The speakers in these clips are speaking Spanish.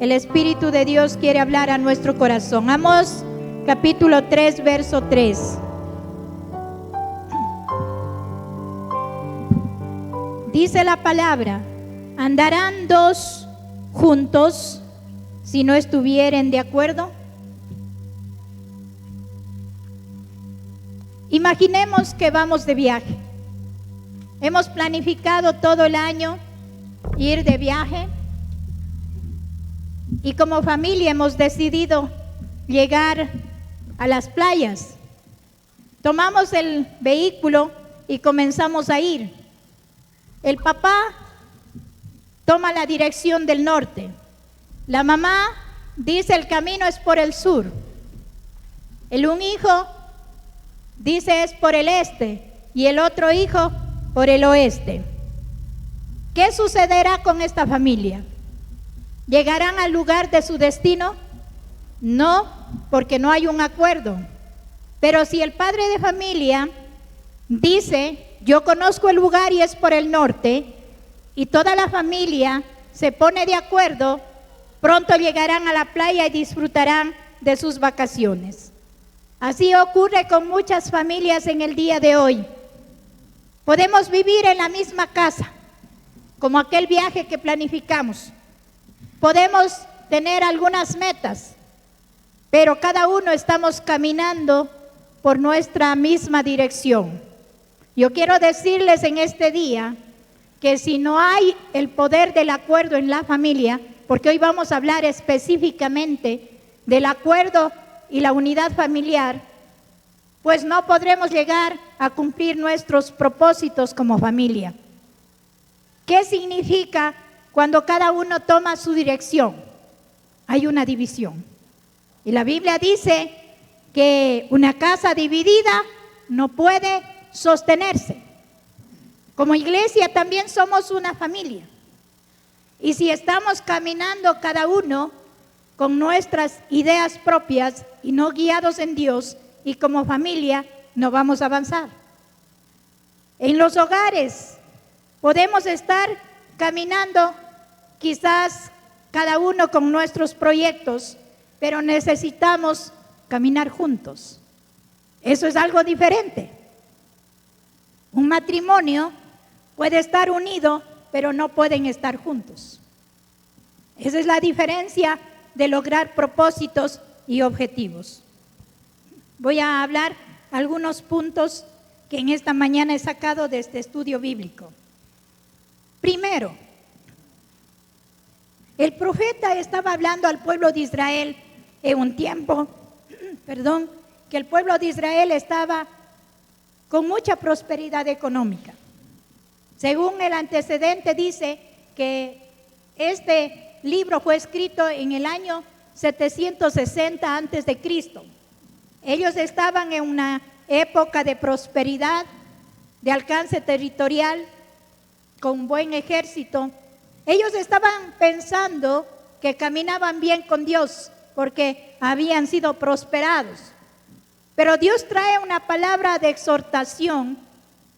El Espíritu de Dios quiere hablar a nuestro corazón. Amós capítulo 3, verso 3. Dice la palabra: ¿andarán dos juntos si no estuvieren de acuerdo? Imaginemos que vamos de viaje. Hemos planificado todo el año ir de viaje y como familia hemos decidido llegar a las playas. Tomamos el vehículo y comenzamos a ir. El papá toma la dirección del norte. La mamá dice el camino es por el sur. Un hijo dice es por el este y el otro hijo por el oeste. ¿Qué sucederá con esta familia? ¿Llegarán al lugar de su destino? No, porque no hay un acuerdo. Pero si el padre de familia dice, yo conozco el lugar y es por el norte, y toda la familia se pone de acuerdo, pronto llegarán a la playa y disfrutarán de sus vacaciones. Así ocurre con muchas familias en el día de hoy. Podemos vivir en la misma casa, como aquel viaje que planificamos. Podemos tener algunas metas, pero cada uno estamos caminando por nuestra misma dirección. Yo quiero decirles en este día que si no hay el poder del acuerdo en la familia, porque hoy vamos a hablar específicamente del acuerdo y la unidad familiar, pues no podremos llegar a cumplir nuestros propósitos como familia. ¿Qué significa cuando cada uno toma su dirección? Hay una división. Y la Biblia dice que una casa dividida no puede sostenerse. Como iglesia también somos una familia. Y si estamos caminando cada uno con nuestras ideas propias y no guiados en Dios, y como familia no vamos a avanzar. En los hogares podemos estar caminando quizás cada uno con nuestros proyectos, pero necesitamos caminar juntos. Eso es algo diferente. Un matrimonio puede estar unido, pero no pueden estar juntos. Esa es la diferencia de lograr propósitos y objetivos. Voy a hablar algunos puntos que en esta mañana he sacado de este estudio bíblico. Primero, el profeta estaba hablando al pueblo de Israel en un tiempo, que el pueblo de Israel estaba con mucha prosperidad económica. Según el antecedente dice que este libro fue escrito en el año 760 antes de Cristo. Ellos estaban en una época de prosperidad, de alcance territorial, con buen ejército. Ellos estaban pensando que caminaban bien con Dios porque habían sido prosperados. Pero Dios trae una palabra de exhortación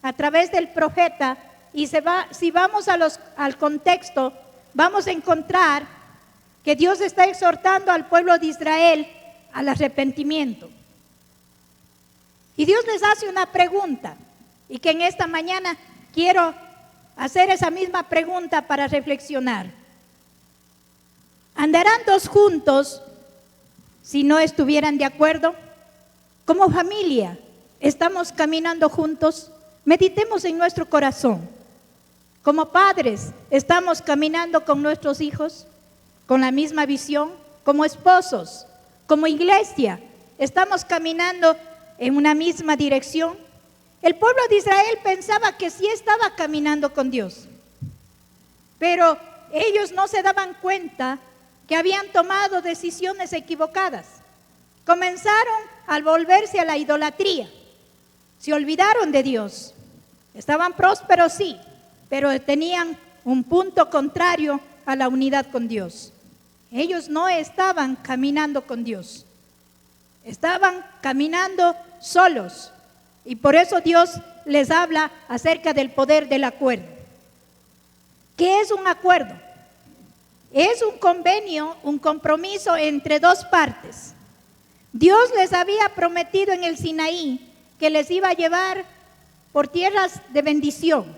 a través del profeta y si vamos al contexto, vamos a encontrar que Dios está exhortando al pueblo de Israel al arrepentimiento. Y Dios les hace una pregunta y que en esta mañana quiero hacer esa misma pregunta para reflexionar. ¿Andarán dos juntos si no estuvieran de acuerdo? Como familia, ¿estamos caminando juntos? Meditemos en nuestro corazón. Como padres, ¿estamos caminando con nuestros hijos con la misma visión? Como esposos, como iglesia, ¿estamos caminando en una misma dirección? El pueblo de Israel pensaba que sí estaba caminando con Dios, pero ellos no se daban cuenta que habían tomado decisiones equivocadas. Comenzaron a volverse a la idolatría, se olvidaron de Dios. Estaban prósperos, sí, pero tenían un punto contrario a la unidad con Dios. Ellos no estaban caminando con Dios, estaban caminando solos. Y por eso Dios les habla acerca del poder del acuerdo. ¿Qué es un acuerdo? Es un convenio, un compromiso entre dos partes. Dios les había prometido en el Sinaí que les iba a llevar por tierras de bendición,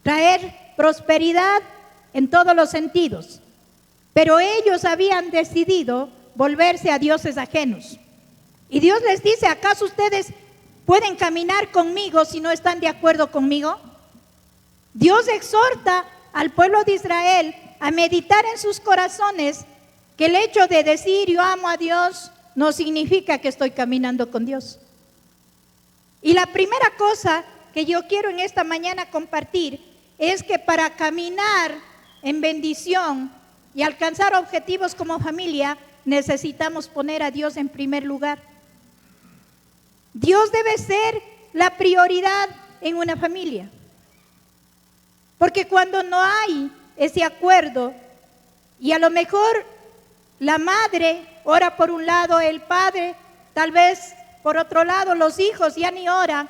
traer prosperidad en todos los sentidos. Pero ellos habían decidido volverse a dioses ajenos. Y Dios les dice, ¿acaso ustedes pueden caminar conmigo si no están de acuerdo conmigo? Dios exhorta al pueblo de Israel a meditar en sus corazones que el hecho de decir yo amo a Dios no significa que estoy caminando con Dios. Y la primera cosa que yo quiero en esta mañana compartir es que para caminar en bendición y alcanzar objetivos como familia, necesitamos poner a Dios en primer lugar. Dios debe ser la prioridad en una familia. Porque cuando no hay ese acuerdo, y a lo mejor la madre ora por un lado, el padre tal vez por otro lado, los hijos ya ni oran,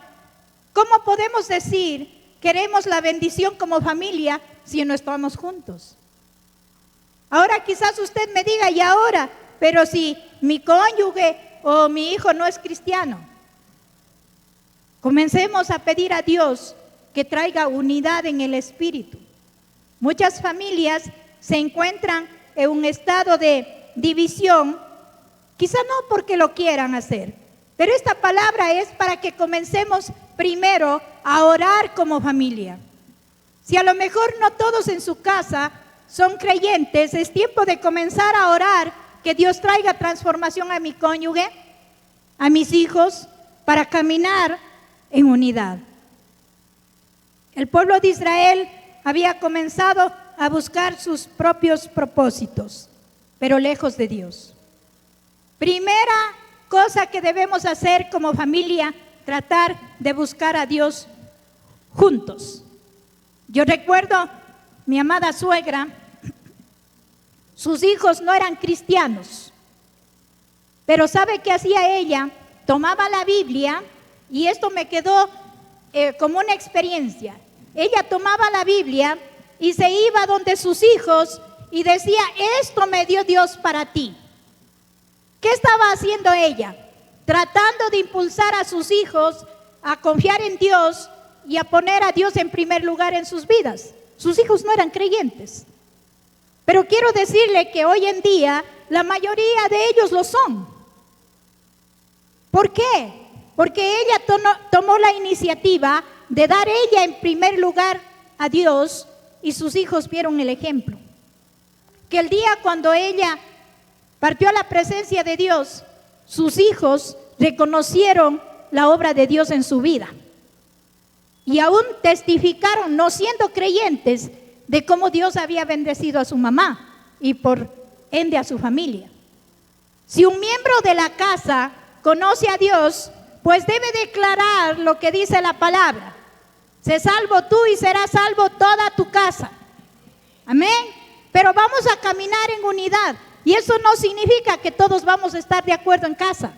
¿cómo podemos decir queremos la bendición como familia si no estamos juntos? Ahora quizás usted me diga, y ahora, pero si mi cónyuge o mi hijo no es cristiano. Comencemos a pedir a Dios que traiga unidad en el espíritu. Muchas familias se encuentran en un estado de división, quizá no porque lo quieran hacer, pero esta palabra es para que comencemos primero a orar como familia. Si a lo mejor no todos en su casa son creyentes, es tiempo de comenzar a orar que Dios traiga transformación a mi cónyuge, a mis hijos, para caminar en unidad. El pueblo de Israel había comenzado a buscar sus propios propósitos, pero lejos de Dios. Primera cosa que debemos hacer como familia, tratar de buscar a Dios juntos. Yo recuerdo mi amada suegra, sus hijos no eran cristianos, pero ¿sabe qué hacía ella? Tomaba la Biblia, y esto me quedó como una experiencia. Ella tomaba la Biblia y se iba donde sus hijos y decía, esto me dio Dios para ti. ¿Qué estaba haciendo ella? Tratando de impulsar a sus hijos a confiar en Dios y a poner a Dios en primer lugar en sus vidas. Sus hijos no eran creyentes. Pero quiero decirle que hoy en día la mayoría de ellos lo son. ¿Por qué? Porque ella tomó la iniciativa de dar ella en primer lugar a Dios y sus hijos vieron el ejemplo. Que el día cuando ella partió a la presencia de Dios, sus hijos reconocieron la obra de Dios en su vida. Y aún testificaron, no siendo creyentes, de cómo Dios había bendecido a su mamá y por ende a su familia. Si un miembro de la casa conoce a Dios, pues debe declarar lo que dice la palabra. Sé salvo tú y serás salvo toda tu casa. Amén. Pero vamos a caminar en unidad. Y eso no significa que todos vamos a estar de acuerdo en casa,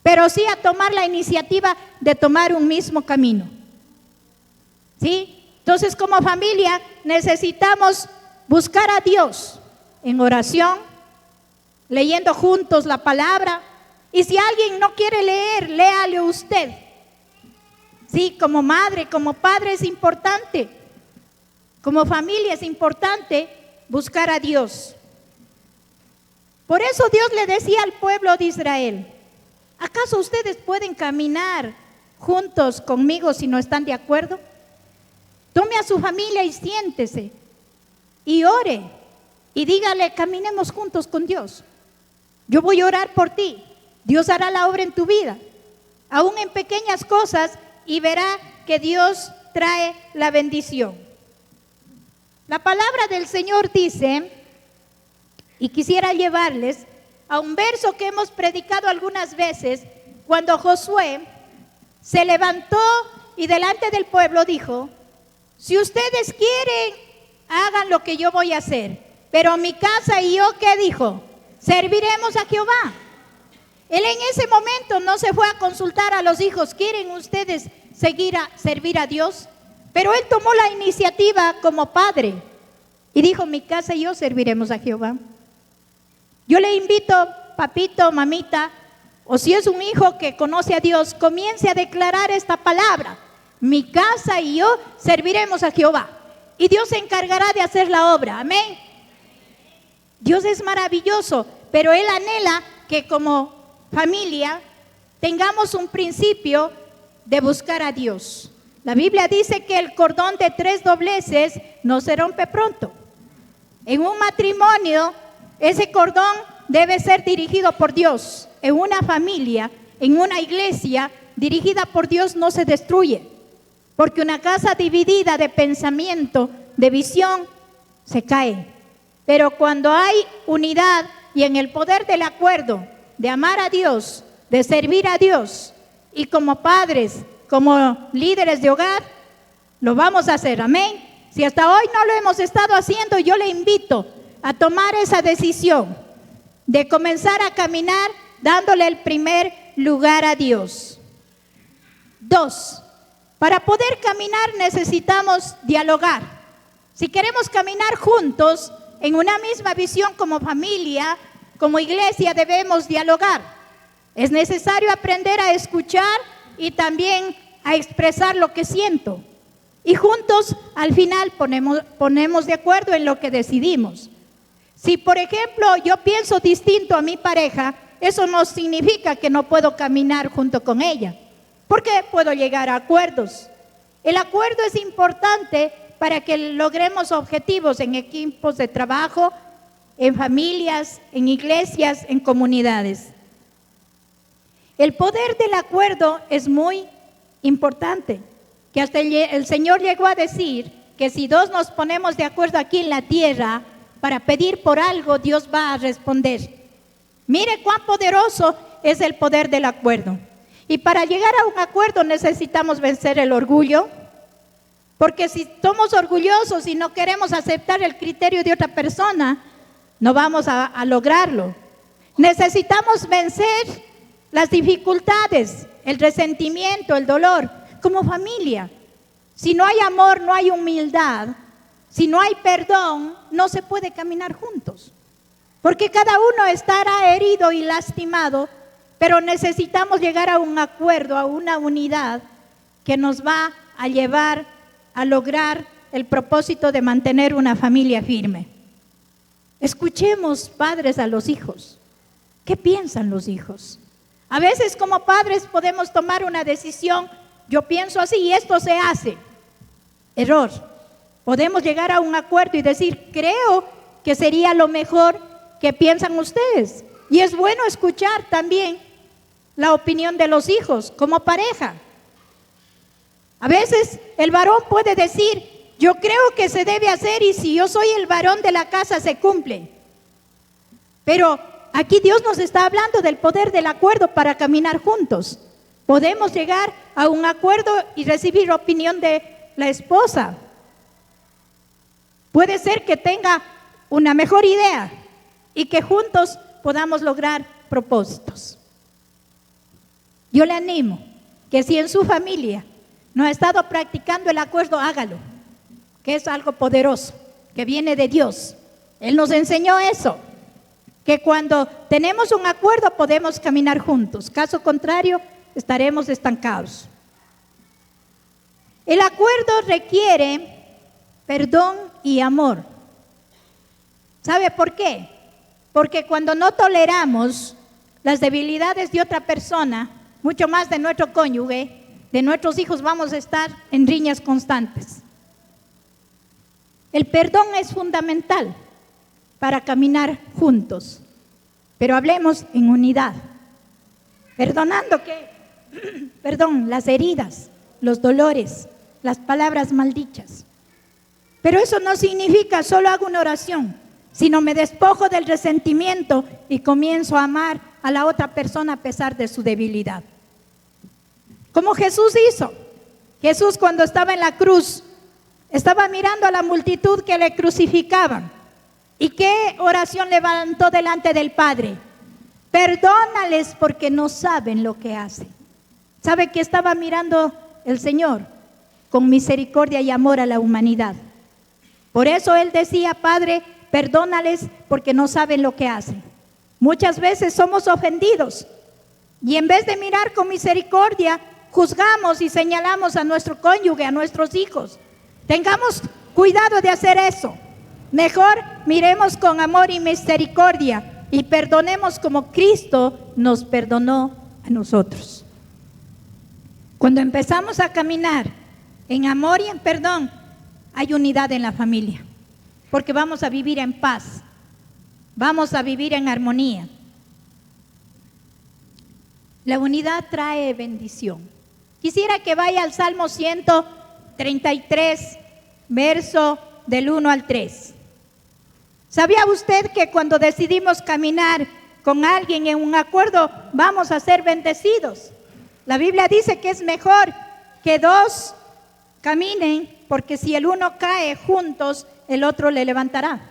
pero sí a tomar la iniciativa de tomar un mismo camino. ¿Sí? Entonces, como familia necesitamos buscar a Dios en oración, leyendo juntos la palabra. Y si alguien no quiere leer, léale usted. Sí, como madre, como padre es importante. Como familia es importante buscar a Dios. Por eso Dios le decía al pueblo de Israel, ¿acaso ustedes pueden caminar juntos conmigo si no están de acuerdo? Tome a su familia y siéntese y ore y dígale, caminemos juntos con Dios. Yo voy a orar por ti. Dios hará la obra en tu vida, aún en pequeñas cosas, y verá que Dios trae la bendición. La palabra del Señor dice, y quisiera llevarles a un verso que hemos predicado algunas veces, cuando Josué se levantó y delante del pueblo dijo, si ustedes quieren, hagan lo que yo voy a hacer, pero mi casa y yo, ¿qué dijo? Serviremos a Jehová. Él en ese momento no se fue a consultar a los hijos, ¿quieren ustedes servir a Dios? Pero él tomó la iniciativa como padre Y dijo, mi casa y yo serviremos a Jehová. Yo le invito, papito, mamita, o si es un hijo que conoce a Dios, comience a declarar esta palabra. Mi casa y yo serviremos a Jehová. Y Dios se encargará de hacer la obra. Amén. Dios es maravilloso, pero Él anhela que como familia tengamos un principio de buscar a Dios. La Biblia dice que el cordón de 3 dobleces no se rompe pronto. En un matrimonio, ese cordón debe ser dirigido por Dios. En una familia, en una iglesia dirigida por Dios no se destruye. Porque una casa dividida de pensamiento, de visión, se cae. Pero cuando hay unidad y en el poder del acuerdo, de amar a Dios, de servir a Dios, y como padres, como líderes de hogar, lo vamos a hacer. Amén. Si hasta hoy no lo hemos estado haciendo, yo le invito a tomar esa decisión de comenzar a caminar dándole el primer lugar a Dios. 2, para poder caminar necesitamos dialogar. Si queremos caminar juntos en una misma visión como familia, como iglesia, debemos dialogar. Es necesario aprender a escuchar y también a expresar lo que siento. Y juntos al final ponemos de acuerdo en lo que decidimos. Si por ejemplo yo pienso distinto a mi pareja, eso no significa que no puedo caminar junto con ella, porque puedo llegar a acuerdos. El acuerdo es importante para que logremos objetivos en equipos de trabajo, en familias, en iglesias, en comunidades. El poder del acuerdo es muy importante, que hasta el Señor llegó a decir que si 2 nos ponemos de acuerdo aquí en la tierra para pedir por algo, Dios va a responder. Mire cuán poderoso es el poder del acuerdo. Y para llegar a un acuerdo necesitamos vencer el orgullo, porque si somos orgullosos y no queremos aceptar el criterio de otra persona, no vamos a lograrlo. Necesitamos vencer las dificultades, el resentimiento, el dolor, como familia. Si no hay amor, no hay humildad, si no hay perdón, no se puede caminar juntos. Porque cada uno estará herido y lastimado, pero necesitamos llegar a un acuerdo, a una unidad que nos va a llevar a lograr el propósito de mantener una familia firme. Escuchemos, padres, a los hijos. ¿Qué piensan los hijos? A veces como padres podemos tomar una decisión, yo pienso así y esto se hace. Error. Podemos llegar a un acuerdo y decir, creo que sería lo mejor que piensan ustedes. Y es bueno escuchar también la opinión de los hijos como pareja. A veces el varón puede decir, yo creo que se debe hacer y si yo soy el varón de la casa se cumple. Pero aquí Dios nos está hablando del poder del acuerdo para caminar juntos. Podemos llegar a un acuerdo y recibir opinión de la esposa. Puede ser que tenga una mejor idea y que juntos podamos lograr propósitos. Yo le animo que si en su familia no ha estado practicando el acuerdo, hágalo, que es algo poderoso, que viene de Dios. Él nos enseñó eso, que cuando tenemos un acuerdo podemos caminar juntos. Caso contrario, estaremos estancados. El acuerdo requiere perdón y amor. ¿Sabe por qué? Porque cuando no toleramos las debilidades de otra persona, mucho más de nuestro cónyuge, de nuestros hijos, vamos a estar en riñas constantes. El perdón es fundamental para caminar juntos, pero hablemos en unidad, perdonando las heridas, los dolores, las palabras maldichas. Pero eso no significa solo hago una oración, sino me despojo del resentimiento y comienzo a amar a la otra persona a pesar de su debilidad. Como Jesús hizo. Jesús cuando estaba en la cruz, estaba mirando a la multitud que le crucificaban. ¿Y qué oración levantó delante del Padre? Perdónales porque no saben lo que hacen. ¿Sabe qué estaba mirando el Señor? Con misericordia y amor a la humanidad. Por eso Él decía: Padre, perdónales porque no saben lo que hacen. Muchas veces somos ofendidos y en vez de mirar con misericordia, juzgamos y señalamos a nuestro cónyuge, a nuestros hijos. Tengamos cuidado de hacer eso. Mejor miremos con amor y misericordia y perdonemos como Cristo nos perdonó a nosotros. Cuando empezamos a caminar en amor y en perdón, hay unidad en la familia, porque vamos a vivir en paz, vamos a vivir en armonía. La unidad trae bendición. Quisiera que vaya al Salmo 133, verso del 1 al 3. ¿Sabía usted que cuando decidimos caminar con alguien en un acuerdo, vamos a ser bendecidos? La Biblia dice que es mejor que dos caminen, porque si el uno cae juntos, el otro le levantará.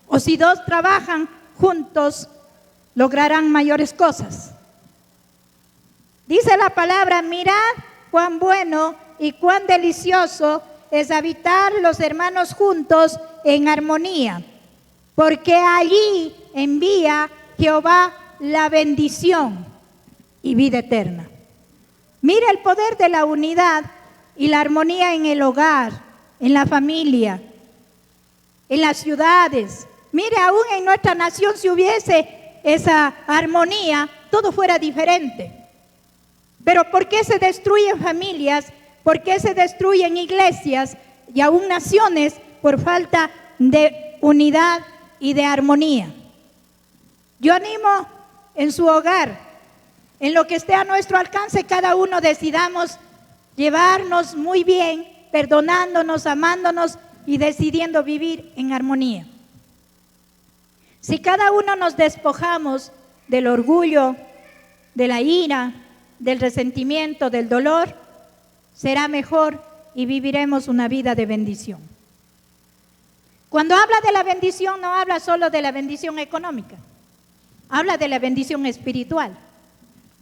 O si dos trabajan juntos, lograrán mayores cosas. Dice la palabra: mirad cuán bueno y cuán delicioso es habitar los hermanos juntos en armonía, porque allí envía Jehová la bendición y vida eterna. Mira el poder de la unidad y la armonía en el hogar, en la familia, en las ciudades. Mire, aún en nuestra nación, si hubiese esa armonía, todo fuera diferente. Pero ¿por qué se destruyen familias? ¿Por qué se destruyen iglesias y aún naciones? Por falta de unidad y de armonía. Yo animo en su hogar, en lo que esté a nuestro alcance, cada uno decidamos llevarnos muy bien, perdonándonos, amándonos y decidiendo vivir en armonía. Si cada uno nos despojamos del orgullo, de la ira, del resentimiento, del dolor, será mejor y viviremos una vida de bendición. Cuando habla de la bendición, no habla solo de la bendición económica, habla de la bendición espiritual.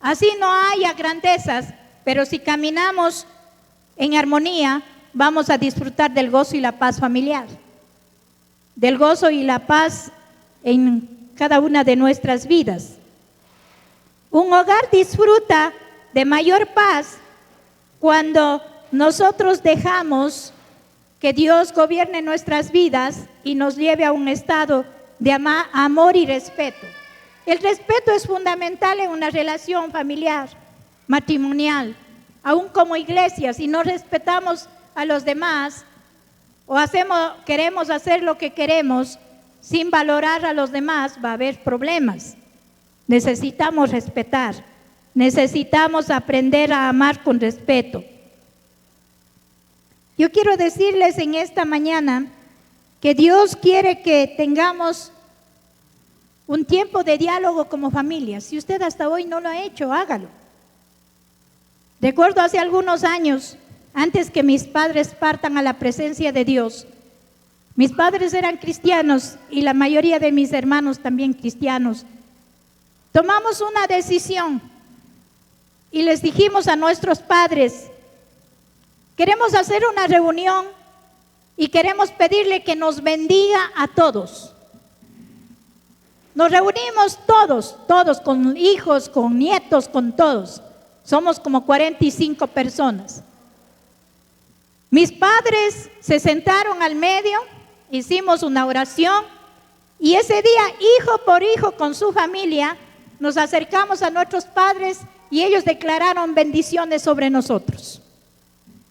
Así no haya grandezas, pero si caminamos en armonía, vamos a disfrutar del gozo y la paz familiar, del gozo y la paz en cada una de nuestras vidas. Un hogar disfruta de mayor paz cuando nosotros dejamos que Dios gobierne nuestras vidas y nos lleve a un estado de amor y respeto. El respeto es fundamental en una relación familiar, matrimonial, aún como iglesia. Si no respetamos a los demás o queremos hacer lo que queremos sin valorar a los demás, va a haber problemas. Necesitamos respetar, necesitamos aprender a amar con respeto. Yo quiero decirles en esta mañana que Dios quiere que tengamos un tiempo de diálogo como familia. Si usted hasta hoy no lo ha hecho, hágalo. Recuerdo hace algunos años, antes que mis padres partan a la presencia de Dios, mis padres eran cristianos y la mayoría de mis hermanos también cristianos. Tomamos una decisión y les dijimos a nuestros padres: queremos hacer una reunión y queremos pedirle que nos bendiga a todos. Nos reunimos todos, con hijos, con nietos, con todos. Somos como 45 personas. Mis padres se sentaron al medio, hicimos una oración y ese día, hijo por hijo, con su familia, nos acercamos a nuestros padres y ellos declararon bendiciones sobre nosotros.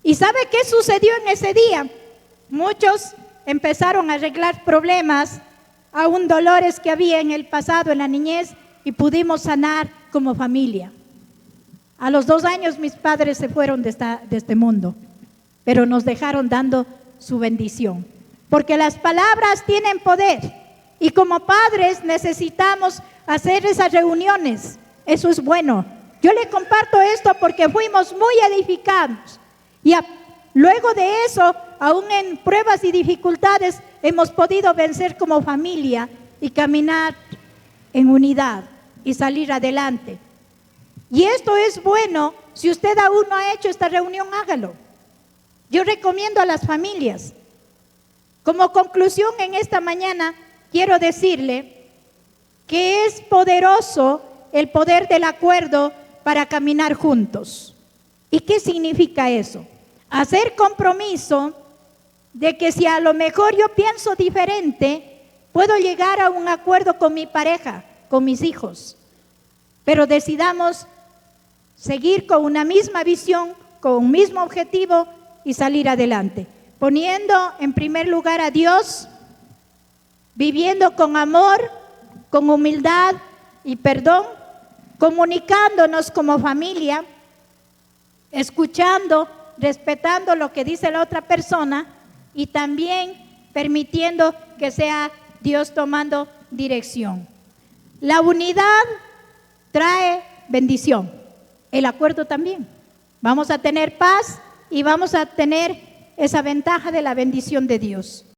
¿Y sabe qué sucedió en ese día? Muchos empezaron a arreglar problemas, aún dolores que había en el pasado, en la niñez, y pudimos sanar como familia. A los 2 años mis padres se fueron de este mundo, pero nos dejaron dando su bendición, porque las palabras tienen poder y como padres necesitamos hacer esas reuniones. Eso es bueno. Yo le comparto esto porque fuimos muy edificados y luego de eso, aún en pruebas y dificultades, hemos podido vencer como familia y caminar en unidad y salir adelante. Y esto es bueno. Si usted aún no ha hecho esta reunión, hágalo. Yo recomiendo a las familias Como conclusión en esta mañana, quiero decirle que es poderoso el poder del acuerdo para caminar juntos. ¿Y qué significa eso? Hacer compromiso de que si a lo mejor yo pienso diferente, puedo llegar a un acuerdo con mi pareja, con mis hijos, pero decidamos seguir con una misma visión, con un mismo objetivo y salir adelante, poniendo en primer lugar a Dios, viviendo con amor, con humildad y perdón, comunicándonos como familia, escuchando, respetando lo que dice la otra persona y también permitiendo que sea Dios tomando dirección. La unidad trae bendición, el acuerdo también. Vamos a tener paz y vamos a tener esa ventaja de la bendición de Dios.